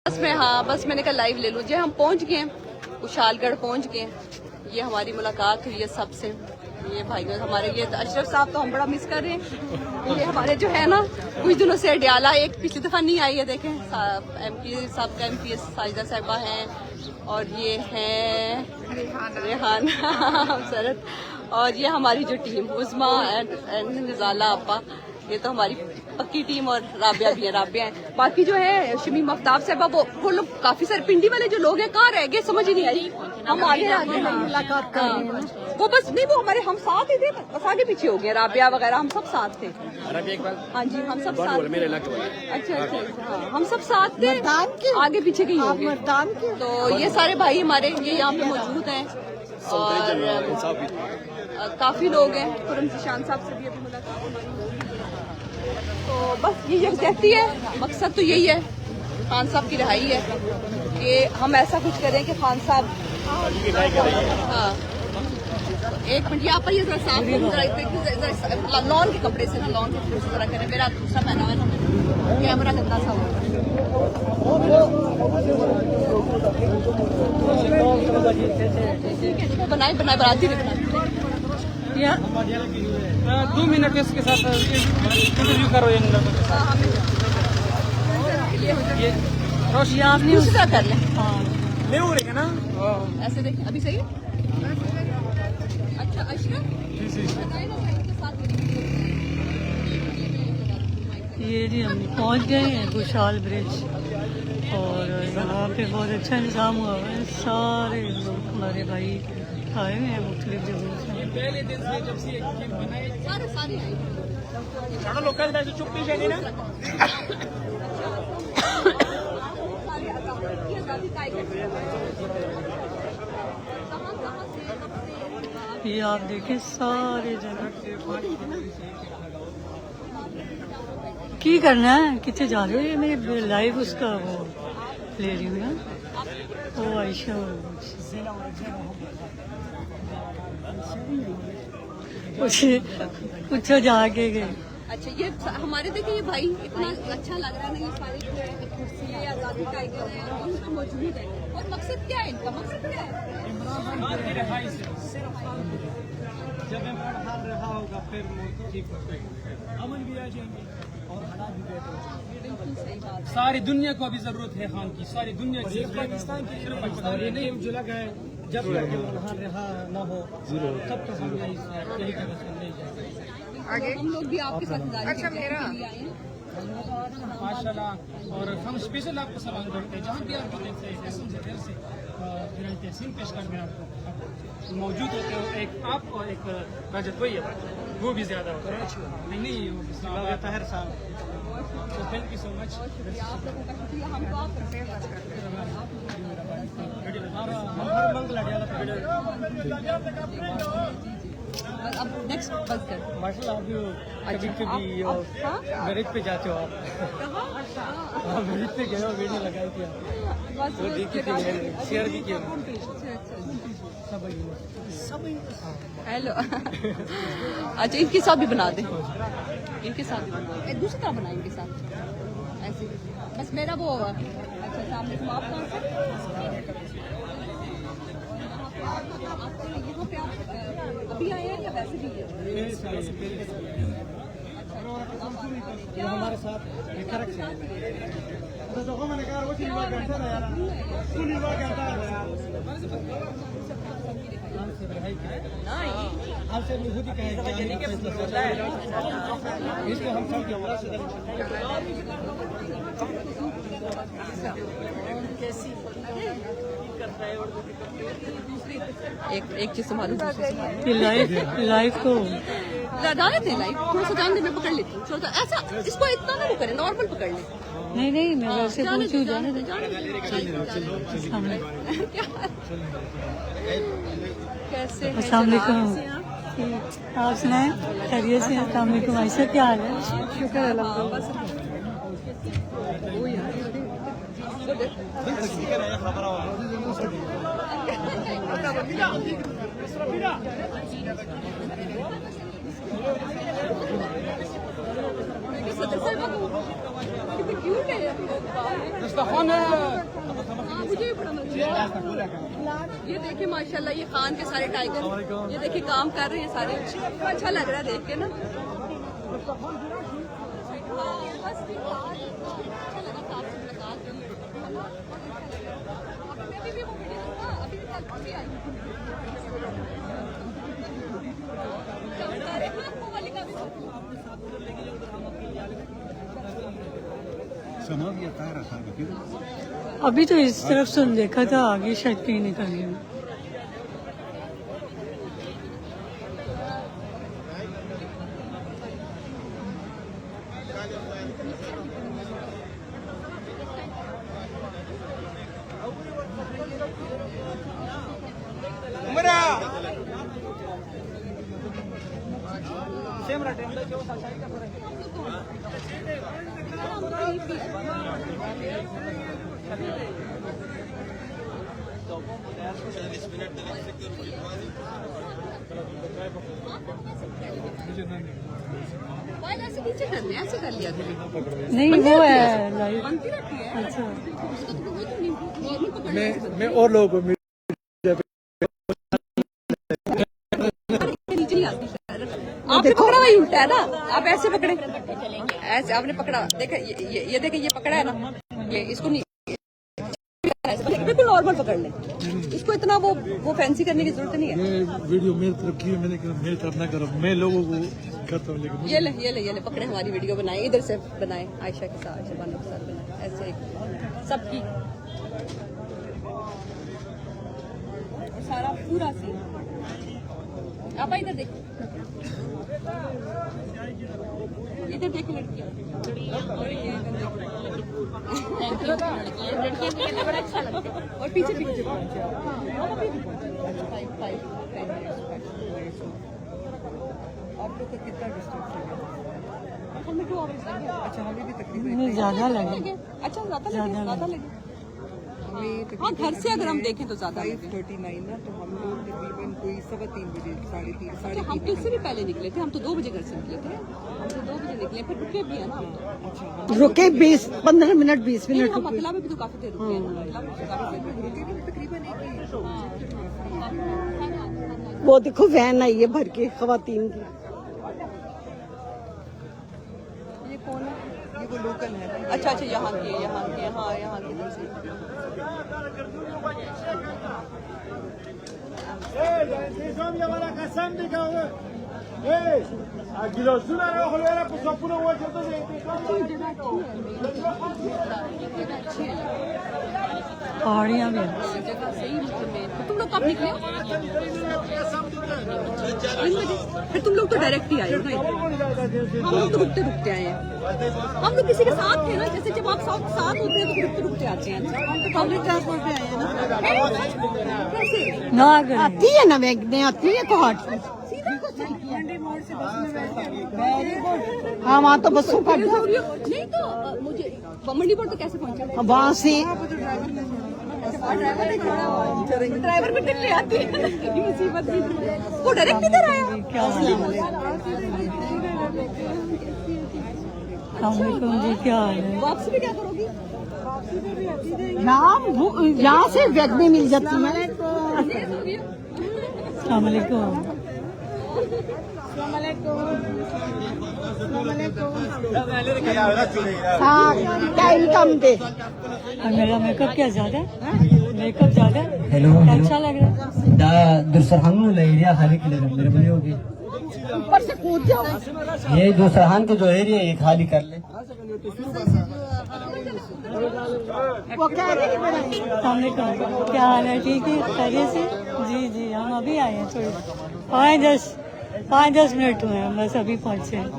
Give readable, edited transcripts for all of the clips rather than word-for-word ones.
बस में हाँ बस मैंने कहा लाइव ले लूँ। जो हम पहुंच गए कुशालगढ़ पहुंच गए। ये हमारी मुलाकात हुई है सबसे। ये भाई हमारे ये अशरफ साहब तो हम बड़ा मिस कर रहे हैं। ये हमारे जो है ना कुछ दिनों से अडियाला एक पिछली दफा नहीं आई है। देखें MP साहब का MP साजिदा साहिबा हैं और ये हैं रेहान सरत और ये हमारी जो टीम उस्मा एंड निजाला अब्बा। ये तो हमारी पक्की टीम और राबिया भी है। राबिया है बाकी जो है शमीम आफ्ताब साहबा वो लोग काफी सारे पिंडी वाले जो लोग हैं कहाँ रह गए समझ ही नहीं आई। हम आगे मुलाकात कर रहे हैं वो बस नहीं वो हमारे हम साथ ही थे बस आगे पीछे हो गए। राबिया वगैरह हम सब साथ थे। हाँ जी हम सब साथ। अच्छा हाँ हम सब साथ थे आगे पीछे कहीं हो गए। तो ये सारे भाई हमारे ये यहाँ पे मौजूद हैं और काफी लोग हैं। खुरम जिशान साहब से भी अभी मुलाकात हमारी। तो बस ये कहती है मकसद तो यही है खान साहब की रिहाई है कि हम ऐसा कुछ करें कि खान साहब हाँ एक मिनट यहाँ पर ये जरा साफ लॉन के कपड़े से ना लॉन के कपड़े से जरा करें। मेरा दूसरा पहना है ना कैमरा गंदा सा बनाए बनाती या 2 मिनट इसके साथ इंटरव्यू करो इन लोगों के साथ। ये रोशनी आपने दूसरी तरह कर लें। हाँ नहीं हो रही है ना ऐसे देख अभी सही अच्छा अशरफ ये जी हम पहुंच गए हैं कुशाल ब्रिज और यहाँ पे बहुत अच्छा इंतजाम हुआ है। सारे लोग हमारे भाई आए हुए हैं मुख्तलिफ जगहों से। पहले दिन से जब से बनाए सारे लोकल चुप्पी चाहिए ना ये आप देखें सारे जगह की करना है कितने जा रहे हो। ये मैं लाइव उसका वो ले रही हूँ ना वो आयशा पूछो जाके गए। अच्छा ये हमारे देखिए ये भाई इतना अच्छा लग रहा है ना। ये सारी कुर्सी है आजादी टाइगर है और उसमें मौजूद है और मकसद क्या है इनका मकसद क्या है। जब इमरान खान रहा होगा फिर अमन भी आ जाएंगे और हालात भी बेहतर हो जाएंगे। सारी दुनिया को अभी जरूरत है खान की। सारी दुनिया की पाकिस्तान की सिर्फ पाकिस्तान ये नहीं जो लगा है जब तक इमरान खान रहा ना हो तब तक हम यही जगह से नहीं जाएंगे आगे। हम लोग भी आपके साथ अच्छा मेरा माशाल्लाह। और हम स्पेशल आपको सलाम करते हैं जहाँ भी आप तहसीन पेश कर आपको मौजूद होते हो। एक आप और एक रजत वही है वो भी ज्यादा होता है नहीं ताहिर साहब। तो थैंक यू सो मच। आप लोगों का शुक्रिया। हम तो आप करते हैं अब नेक्स्ट बस कर माशाल्लाह आप कभी कभी मेरिट पे जाते हो आप मेरिट पे गए हो वीडियो लगाई थी आप वो देखी थी मैंने शेयर भी किया सब हेलो अच्छा इनके साथ भी बना दें इनके साथ भी बना दें दूसरी तरह बनाए इनके साथ ऐसे बस मेरा वो अच्छा सामने आप कौन से यहाँ पे आप अभी आए हैं या वैसे भी ये हमारे साथ आपसे खुद ही कहें हम सब एक चीज संभालू लाइव को जाने थे लाइव थोड़ा सा जान दे मैं पकड़ लेती हूँ। छोटा ऐसा इसको इतना ना वो करें नॉर्मल पकड़ ले। नहीं मैं वैसे पूछूं जाने दे। कैसे हैं अस्सलाम वालेकुम आप सुनाएं खैरियत से। अस्सलाम वालेकुम ऐसा क्या हाल है। शुक्र अल्लाह Sir, कितने क्यूट है हम लोग दस्तरखान है। मुझे भी बड़ा मजा आया। ये देखिए माशाल्लाह ये खान के सारे टाइगर ये देखिए काम कर रहे हैं सारे। अच्छा लग रहा है देख के ना। अभी तो इस तरफ से देखा था, आगे शायद कहीं निकल गया। ऐसे नीचे करने ऐसे कर लिया नहीं वो है लाइव। बनती रहती है। अच्छा मैं और लोगों को नीचे नहीं आती। आपने पकड़ा हुआ ही उल्टा है ना, आप ऐसे पकड़े, ऐसे आपने पकड़ा, देखे ये देखे ये पकड़ा है ना, ये इसको नहीं बिल्कुल नॉर्मल पकड़ ले, इसको इतना वो फैंसी करने की जरूरत नहीं है। वीडियो मेरी तरफ की है, मैंने कहा मेरी तरफ ना करो, मैं लोगों को करता हूँ। लेकिन ये ले पकड़े, हमारी वीडियो बनाए, इधर से बनाए, आयशा के साथ शबाना के साथ बनाए, ऐसे सबकी सारा पूरा सीन। आप इधर देखो, इधर देखो लड़कियाँ, लड़कियाँ बड़ा अच्छा लगता है। और पीछे पीछे आप लोग का कितना डिस्टेंस है? हमें 2 आवर्स लगे। अच्छा हमें भी तकरीबन ज्यादा लगे। अच्छा ज्यादा लगे। हाँ घर से अगर हम देखें तो ज्यादा 5:39 ना, तो हम लोग तकरीबन कोई 3:15 बजे 3:30 हम तो इससे भी पहले निकले थे, हम तो 2 बजे घर से निकले थे, हम तो 2 बजे निकले, फिर रुके भी है ना हम तो। अच्छा रुके 15 मिनट 20 नहीं, हम अकला में भी तो काफी देर रुके हैं ना, अकला में तो काफी देर रुके हैं। तकरीबन एक ही वो देखो वैन आई है भर के खवातीन की। ये कौन है? ये वो लोकल है ना। अच्छा यहाँ की हाँ यहाँ की तरफ से। पहाड़ियाँ भी हैं। जगह सही में तुम लोग कब निकले हो? 3 बजे। फिर तुम लोग तो डायरेक्ट ही आए हो ना इधर। हम लोग तो रुकते रुकते आए हैं, हम लोग किसी के साथ थे ना, जैसे जब आप साथ होते हैं तो रुकते रुकते आते हैं। हम तो पब्लिक ट्रांसपोर्ट पे आए हैं ना। कैसे? ना आती है ना मैं आती है कोहाट से। हाँ वहाँ तो बसों का नहीं तो मुझे मंडी बोर्ड तो कैसे पहुँचा? वहाँ से ड्राइवर भी दिल्ली आती है, मुसीबत भी वो डायरेक्ट इधर आया। जी क्या हाल है? वापसी भी क्या करोगी? यहाँ से बैग में मिल जाती है। हाँ क्या इनकम दे। मेरा मेकअप क्या ज्यादा मेकअप ज्यादा हेलो अच्छा लग रहा है। दुरसरहान एरिया खाली कर मेरे बने होगी। ऊपर से कूद जाओ। ये दुरसरहान के जो एरिया ये खाली कर ले। वो क्या क्या हाल है? ठीक है खैरियत से? जी हम अभी आए हैं, थोड़ी 5-10 मिनट हुए हैं बस, अभी पहुँचे हैं।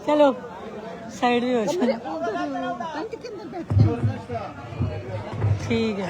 चलो साइड में हो जाओ। ठीक है।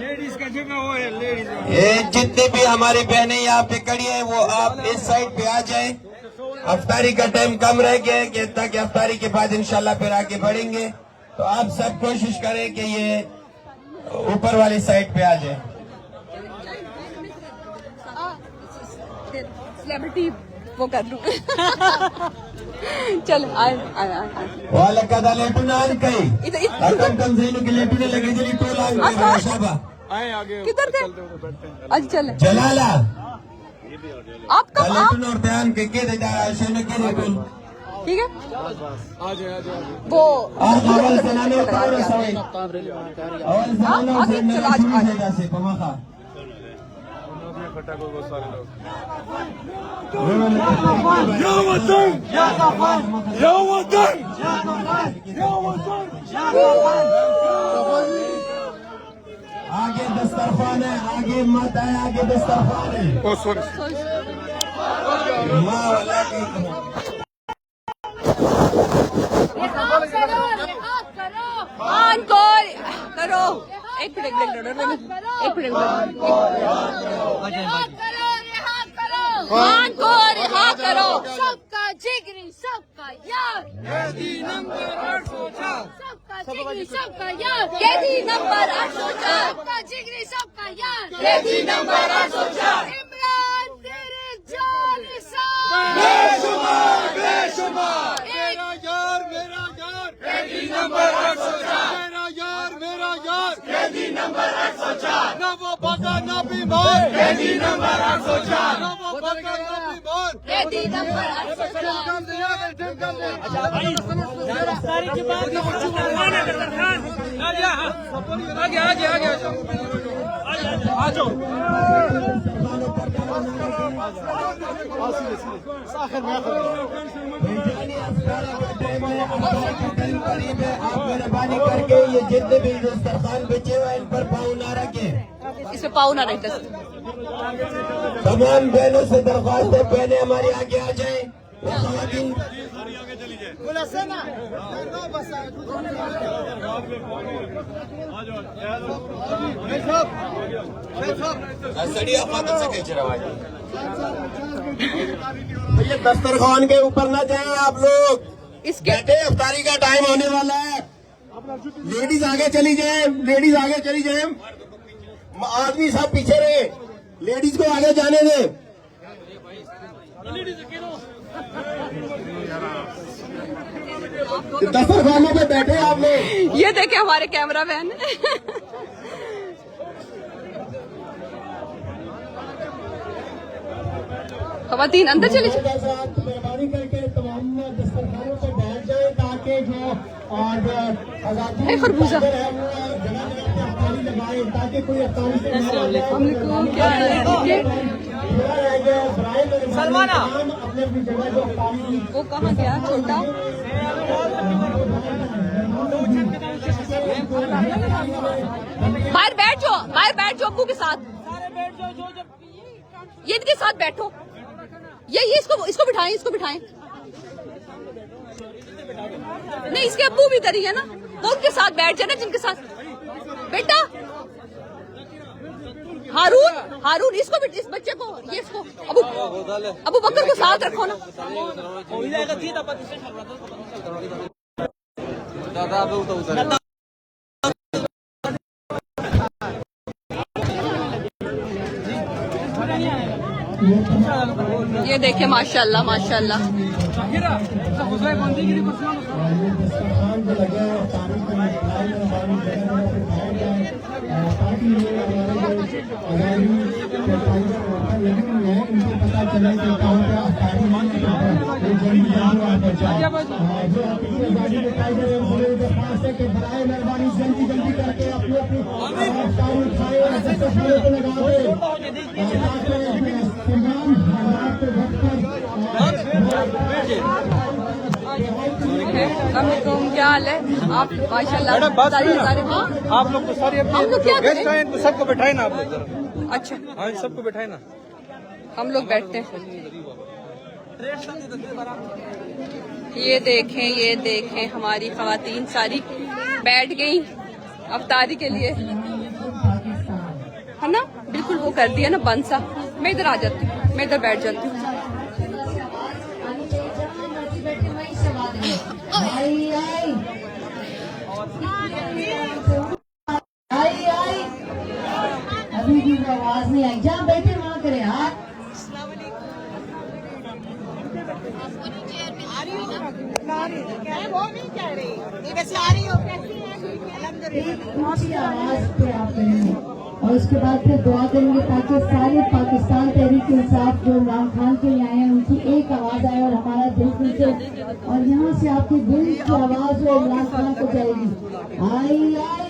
लेडीज का जगह वो है लेडीज ये जितनी भी हमारी बहनें यहाँ पे खड़ी हैं वो आप इस साइड पे आ जाएं अफ्तारी का टाइम कम रह गया है कि ताकि अफ्तारी के बाद इंशाल्लाह फिर आगे बढ़ेंगे तो आप सब कोशिश करें कि ये ऊपर वाली साइड पे आ जाए सेलिब्रिटी वो कर लूं चल आए आए आए వాళ్ళ కదా లేటున్నా కై इधर అక్కడ కం జైలు కి లేటునే లగే జలి టోల్ ఆ షాబా आए आगे किधर थे आज चल జలాలా आप कब आप లేటున और ध्यान के दा शने के टोल ठीक है आ जाए वो आज अवल सनाने उतार सवे अवल सनाने आगे चल आज आज से पमाखा या वतन या वतन या वतन या वतन आगे दस्तरखान है आगे मत है आगे दस्तरखान है ओ सॉरी माँ वाला की मान को करो एक मिनट मान को रिहा करो सबका जिगरी सबका यार कैदी नंबर 804 सबका जिगरी सबका यार कैदी नंबर 804 सबका जिगरी सबका यार कैदी नंबर 804 इमरान तेरे जान बेशुमार बेशुमार मेरा यार कैदी नंबर 804 मेरा यार कैदी नंबर 804 ना वो बता ना बीमार कैदी नंबर 804 ना वो बता ना बीमार कैदी नंबर 804 मेहरबानी करके ये जितने भी दस्तरखान बेचे हुए इन पर पाँव ना रखे इसमें पाँव ना रहे तमाम बहनों से दरख्वास्त है बहनें हमारी आगे आ जाएं भैया दस्तरखान के ऊपर ना जाएं आप लोग इसके बैठे अफ्तारी का टाइम होने वाला है लेडीज आगे चली जाए आदमी सब पीछे रहे लेडीज को आगे जाने दे दस्तरखानों पे बैठे आप लोग ये देखे हमारे कैमरा मैन खवातीन अंदर चले जाओ मेहरबानी करके तमाम दस्तरखानों पे बैठ जाए ताकि जो और है खरबूजा लगाए ताकि कोई अफ्तारी से सलमाना अपने अपनी जगह जो अफ्तारी वो कहाँ गया छोटा बाहर बैठ जाओ अब्बू के साथ ये इनके साथ बैठो ये इसको बिठाएं नहीं इसके अब्बू भी इधर ही है ना वो उनके साथ बैठ जाए ना जिनके साथ बेटा हारून इसको भी इस बच्चे को ये इसको अबू बकर को साथ रखो ना ये देखिए माशाल्लाह माशाल्लाह ताकि ये हमारे जो आज़ादी के टाइगर लगे हुए हैं इनको पता चले कि कहाँ पे अफ्तारी नहीं है, ये जल्दी जल्दी आ जाए। जो आज़ादी के टाइगर है उन्होंने दरख्वास्त है कि बराए मेहरबानी जल्दी जल्दी करके अपनी अपनी अफ्तारी उठाए और सबसे पहले को लगा दे। क्या हाल है आप? माशाल्लाह सारे आप लोग को सारे हम लोग क्या गेस्ट करें? आए तो सबको बैठाए ना आप लोग जरा। अच्छा हाँ सबको बैठाए ना। हम लोग बैठते हैं। ये देखें हमारी खवातीन सारी बैठ गई अफ्तारी के लिए, है ना? बिल्कुल वो कर दिया ना बंद सा। मैं इधर आ जाती हूँ, मैं इधर बैठ जाती हूँ। अभी भी आवाज नहीं आई, जहाँ बैठे वहाँ करे यार। ऊंची आवाज पे आप करेंगे और उसके बाद फिर दुआ करेंगे ताकि सारे पाकिस्तान तहरीक इंसाफ जो इमरान खान के लिए आए हैं उनकी एक आवाज आए और हमारा दिल खुल से, और यहाँ से आपके दिल की आवाज जो इमरान खान को जाएगी। आई आई